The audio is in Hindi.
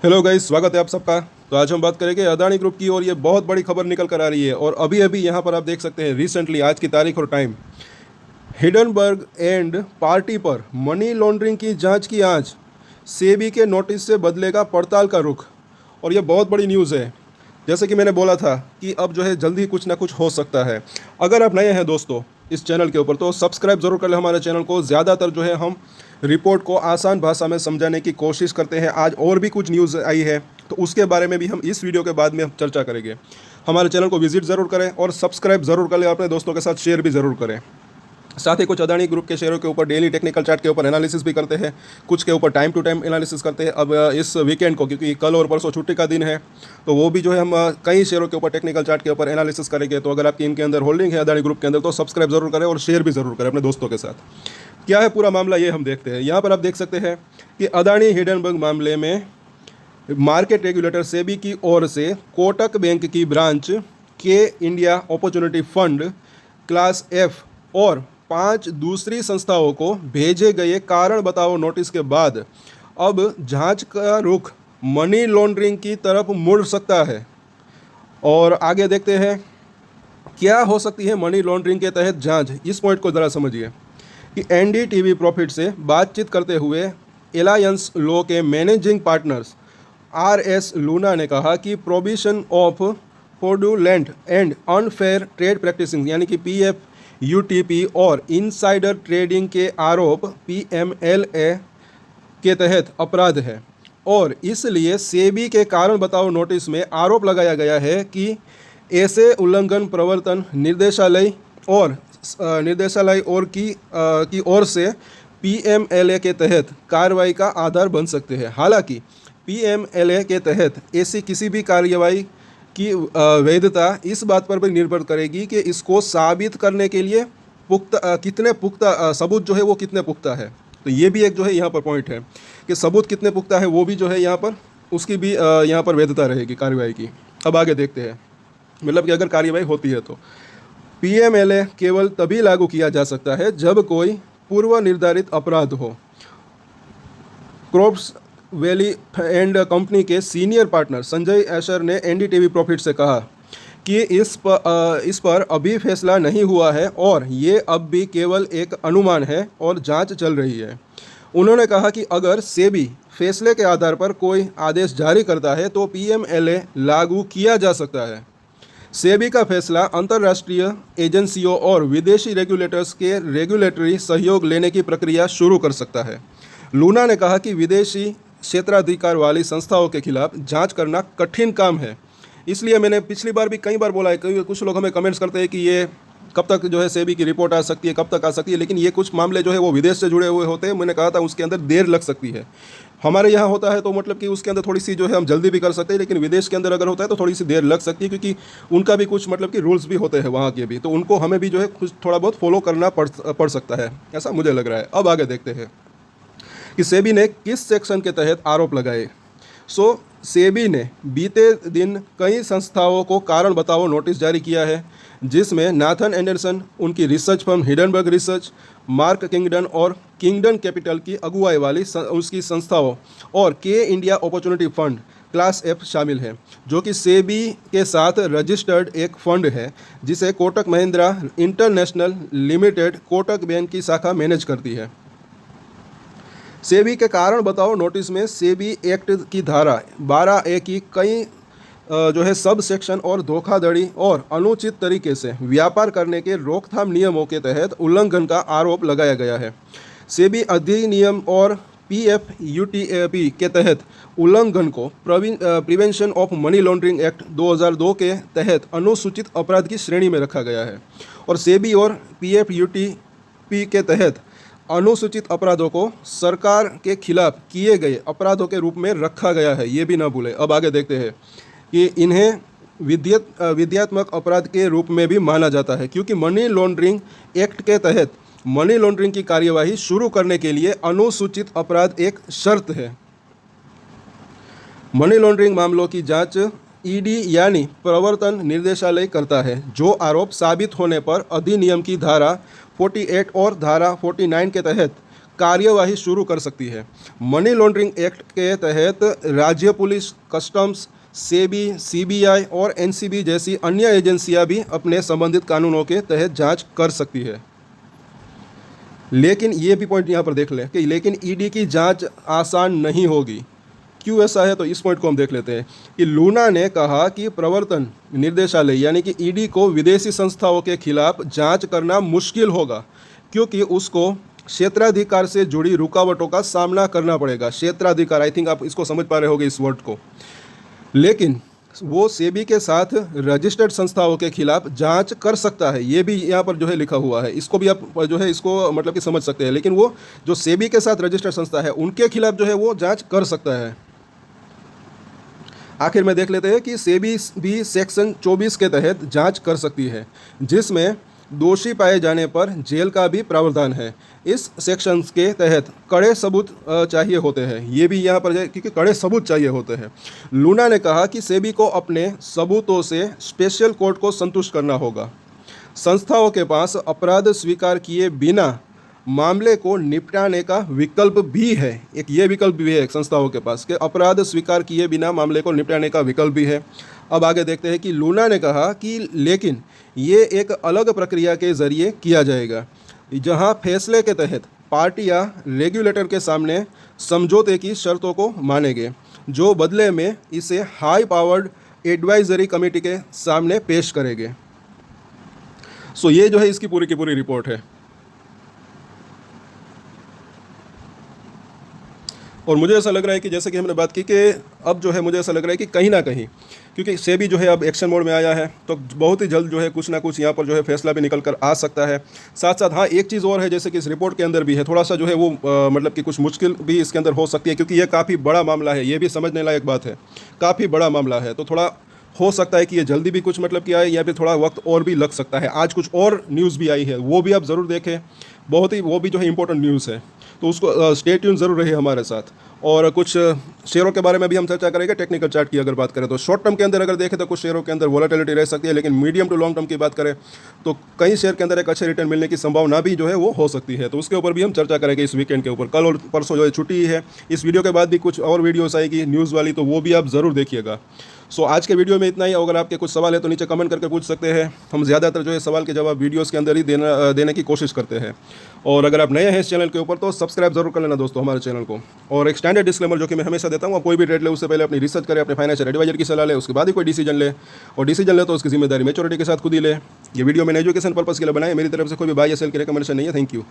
हेलो गाइस, स्वागत है आप सबका। तो आज हम बात करेंगे अदानी ग्रुप की और ये बहुत बड़ी खबर निकल कर आ रही है। और अभी अभी यहाँ पर आप देख सकते हैं रिसेंटली आज की तारीख और टाइम, हिडनबर्ग एंड पार्टी पर मनी लॉन्ड्रिंग की जांच की आंच, सेबी के नोटिस से बदलेगा पड़ताल का रुख। और ये बहुत बड़ी न्यूज़ है। जैसे कि मैंने बोला था कि अब जो है जल्दी कुछ ना कुछ हो सकता है। अगर आप नए हैं दोस्तों इस चैनल के ऊपर तो सब्सक्राइब ज़रूर कर लें हमारे चैनल को। ज़्यादातर जो है हम रिपोर्ट को आसान भाषा में समझाने की कोशिश करते हैं। आज और भी कुछ न्यूज़ आई है तो उसके बारे में भी हम इस वीडियो के बाद में चर्चा करेंगे। हमारे चैनल को विजिट ज़रूर करें और सब्सक्राइब ज़रूर कर लें, अपने दोस्तों के साथ शेयर भी ज़रूर करें। साथ ही कुछ अदानी ग्रुप के शेयरों के ऊपर डेली टेक्निकल चार्ट के ऊपर एनालिसिस भी करते हैं, कुछ के ऊपर टाइम टू टाइम एनालिसिस करते हैं। अब इस वीकेंड को, क्योंकि कल और परसों छुट्टी का दिन है, तो वो भी जो है हम कई शेयरों के ऊपर टेक्निकल चार्ट के ऊपर एनालिसिस करेंगे। तो अगर आपकी इनके अंदर होल्डिंग है अदानी ग्रुप के अंदर तो सब्सक्राइब जरूर करें और शेयर भी ज़रूर करें अपने दोस्तों के साथ। क्या है पूरा मामला ये हम देखते हैं। यहाँ पर आप देख सकते हैं कि अदानी हिडनबर्ग मामले में मार्केट रेगुलेटर सेबी की ओर से कोटक बैंक की ब्रांच के India opportunity fund class F और 5 दूसरी संस्थाओं को भेजे गए कारण बताओ नोटिस के बाद अब जांच का रुख मनी लॉन्ड्रिंग की तरफ मुड़ सकता है। और आगे देखते हैं क्या हो सकती है मनी लॉन्ड्रिंग के तहत जांच। इस पॉइंट को ज़रा समझिए कि एनडीटीवी प्रॉफिट से बातचीत करते हुए एलायंस लॉ के मैनेजिंग पार्टनर्स आरएस लूना ने कहा कि provision of fraudulent and unfair trade practicing यानी कि पीएफ यूटीपी और इनसाइडर ट्रेडिंग के आरोप पीएमएलए के तहत अपराध है और इसलिए सेबी के कारण बताओ नोटिस में आरोप लगाया गया है कि ऐसे उल्लंघन प्रवर्तन निर्देशालय और की ओर से पीएमएलए के तहत कार्रवाई का आधार बन सकते हैं। हालांकि पीएमएलए के तहत ऐसी किसी भी कार्रवाई की वैधता इस बात पर भी निर्भर करेगी कि इसको साबित करने के लिए कितने पुख्ता सबूत जो है वो कितने पुख्ता है। तो ये भी एक जो है यहाँ पर पॉइंट है कि सबूत कितने पुख्ता है, वो भी जो है यहाँ पर उसकी भी यहाँ पर वैधता रहेगी कार्रवाई की। अब आगे देखते हैं, मतलब कि अगर कार्रवाई होती है तो पीएमएलए केवल तभी लागू किया जा सकता है जब कोई पूर्व निर्धारित अपराध हो। क्रॉप्स वैली एंड कंपनी के सीनियर पार्टनर संजय एशर ने एनडीटीवी प्रॉफिट से कहा कि इस पर अभी फैसला नहीं हुआ है और ये अब भी केवल एक अनुमान है और जांच चल रही है। उन्होंने कहा कि अगर सेबी फैसले के आधार पर कोई आदेश जारी करता है तो पीएमएलए लागू किया जा सकता है। सेबी का फैसला अंतर्राष्ट्रीय एजेंसियों और विदेशी रेगुलेटर्स के रेगुलेटरी सहयोग लेने की प्रक्रिया शुरू कर सकता है। लूना ने कहा कि विदेशी क्षेत्राधिकार वाली संस्थाओं के खिलाफ जांच करना कठिन काम है, इसलिए मैंने पिछली बार भी कई बार बोला है। कुछ लोग हमें कमेंट्स करते हैं कि ये कब तक जो है सेबी की रिपोर्ट आ सकती है, कब तक आ सकती है, लेकिन ये कुछ मामले जो है वो विदेश से जुड़े हुए होते हैं। मैंने कहा था उसके अंदर देर लग सकती है। हमारे यहाँ होता है तो मतलब कि उसके अंदर थोड़ी सी जो है हम जल्दी भी कर सकते हैं, लेकिन विदेश के अंदर अगर होता है तो थोड़ी सी देर लग सकती है, क्योंकि उनका भी कुछ मतलब कि रूल्स भी होते हैं वहाँ के भी, तो उनको हमें भी जो है कुछ थोड़ा बहुत फॉलो करना पड़ सकता है, ऐसा मुझे लग रहा है। अब आगे देखते हैं कि सेबी ने किस सेक्शन के तहत आरोप लगाए। सेबी ने बीते दिन कई संस्थाओं को कारण बताओ नोटिस जारी किया है, जिसमें नाथन एंडरसन, उनकी research firm Hindenburg research, mark Kingdon और किंगडन कैपिटल की अगुवाई वाली उसकी संस्थाओं और के India opportunity fund class F शामिल है, जो कि सेबी के साथ रजिस्टर्ड एक फंड है जिसे Kotak Mahindra international limited Kotak bank की शाखा मैनेज करती है। सेबी के कारण बताओ नोटिस में सेबी एक्ट की धारा 12A की कई जो है सब सेक्शन और धोखाधड़ी और अनुचित तरीके से व्यापार करने के रोकथाम नियमों के तहत उल्लंघन का आरोप लगाया गया है। सेबी अधिनियम और पीएफयूटीपी के तहत उल्लंघन को prevention of money laundering act 2002 के तहत अनुसूचित अपराध की श्रेणी में रखा गया है और सेबी और पीएफयूटीपी के तहत अनुसूचित अपराधों को सरकार के खिलाफ किए गए अपराधों के रूप में रखा गया है, ये भी ना भूलें। अब आगे देखते हैं कि इन्हें विध्यात्मक अपराध के रूप में भी माना जाता है, क्योंकि मनी लॉन्ड्रिंग एक्ट के तहत मनी लॉन्ड्रिंग की कार्यवाही शुरू करने के लिए अनुसूचित अपराध एक शर्त है। मनी लॉन्ड्रिंग मामलों की जांच ईडी यानी प्रवर्तन निर्देशालय करता है, जो आरोप साबित होने पर अधिनियम की धारा 48 और धारा 49 के तहत कार्यवाही शुरू कर सकती है। मनी लॉन्ड्रिंग एक्ट के तहत राज्य पुलिस, कस्टम्स, सेबी, सीबीआई और एनसीबी जैसी अन्य एजेंसियां भी अपने संबंधित कानूनों के तहत जांच कर सकती है। लेकिन ये भी पॉइंट यहाँ पर देख लें कि लेकिन ईडी की जांच आसान नहीं होगी। क्यों ऐसा है, तो इस पॉइंट को हम देख लेते हैं कि लूना ने कहा कि प्रवर्तन निर्देशालय यानी कि ईडी को विदेशी संस्थाओं के खिलाफ जांच करना मुश्किल होगा, क्योंकि उसको क्षेत्राधिकार से जुड़ी रुकावटों का सामना करना पड़ेगा। क्षेत्राधिकार, आई थिंक आप इसको समझ पा रहे होंगे इस वर्ड को। लेकिन वो सेबी के साथ रजिस्टर्ड संस्थाओं के खिलाफ जांच कर सकता है, ये भी यहाँ पर जो है लिखा हुआ है। इसको भी आप जो है इसको मतलब कि समझ सकते हैं। लेकिन वो जो सेबी के साथ रजिस्टर्ड संस्था है उनके खिलाफ जो है वो जांच कर सकता है। आखिर में देख लेते हैं कि सेबी भी सेक्शन 24 के तहत जांच कर सकती है, जिसमें दोषी पाए जाने पर जेल का भी प्रावधान है। इस सेक्शन के तहत कड़े सबूत चाहिए होते हैं, ये भी यहाँ पर क्योंकि कड़े सबूत चाहिए होते हैं। लूना ने कहा कि सेबी को अपने सबूतों से स्पेशल कोर्ट को संतुष्ट करना होगा। संस्थाओं के पास अपराध स्वीकार किए बिना मामले को निपटाने का विकल्प भी है। एक ये विकल्प भी है संस्थाओं के पास कि अपराध स्वीकार किए बिना मामले को निपटाने का विकल्प भी है। अब आगे देखते हैं कि लूना ने कहा कि लेकिन ये एक अलग प्रक्रिया के ज़रिए किया जाएगा, जहां फैसले के तहत पार्टियां रेगुलेटर के सामने समझौते की शर्तों को मानेंगे, जो बदले में इसे हाई पावर्ड एडवाइजरी कमेटी के सामने पेश करेंगे। सो ये जो है इसकी पूरी की पूरी रिपोर्ट है। और मुझे ऐसा लग रहा है कि जैसे कि हमने बात की कि अब जो है मुझे ऐसा लग रहा है कि कहीं ना कहीं, क्योंकि सेबी जो है अब एक्शन मोड में आया है, तो बहुत ही जल्द जो है कुछ ना कुछ यहाँ पर जो है फैसला भी निकल कर आ सकता है। साथ साथ हाँ एक चीज़ और है, जैसे कि इस रिपोर्ट के अंदर भी है थोड़ा सा जो है वो मतलब कि कुछ मुश्किल भी इसके अंदर हो सकती है, क्योंकि ये काफ़ी बड़ा मामला है, ये भी समझने लायक बात है, काफ़ी बड़ा मामला है। तो थोड़ा हो सकता है कि ये जल्दी भी कुछ मतलब कि आए या फिर थोड़ा वक्त और भी लग सकता है। आज कुछ और न्यूज़ भी आई है, वो भी आप ज़रूर देखें, बहुत ही वो भी जो है इंपॉर्टेंट न्यूज़ है, तो उसको स्टे ट्यून ज़रूर रहे हमारे साथ। और कुछ शेयरों के बारे में भी हम चर्चा करेंगे। टेक्निकल चार्ट की अगर बात करें तो शॉर्ट टर्म के अंदर अगर देखें तो कुछ शेयरों के अंदर वोलेटिलिटी रह सकती है, लेकिन मीडियम टू लॉन्ग टर्म की बात करें तो कई शेयर के अंदर एक अच्छे रिटर्न मिलने की संभावना भी जो है वो हो सकती है। तो उसके ऊपर भी हम चर्चा करेंगे इस वीकेंड के ऊपर। कल और परसों जो है छुट्टी है, इस वीडियो के बाद भी कुछ और वीडियोस आएगी न्यूज़ वाली, तो वो भी आप ज़रूर देखिएगा। सो आज के वीडियो में इतना ही। अगर आपके कुछ सवाल है तो नीचे कमेंट करके पूछ सकते हैं। हम ज़्यादातर जो है सवाल के जवाब वीडियोस के अंदर ही देने की कोशिश करते हैं। और अगर आप नए हैं इस चैनल के ऊपर तो सब्सक्राइब जरूर कर लेना दोस्तों हमारे चैनल को। और एक स्टैंडर्ड डिस्क्लेमर जो कि मैं हमेशा देता हूँ, आप कोई भी ट्रेड ले उससे पहले अपनी रिसर्च करें, अपने फाइनेंशियल एडवाइजर की सलाह ले, उसके बाद ही कोई डिसीजन ले। और डिसीजन ले तो उसकी जिम्मेदारी मैच्योरिटी के साथ खुद ही ले। ये वीडियो मैंने एजुकेशन पर्पस के लिए बनाया, मेरी तरफ से कोई भी बाय या सेल की रिकमेंडेशन नहीं है। Thank you.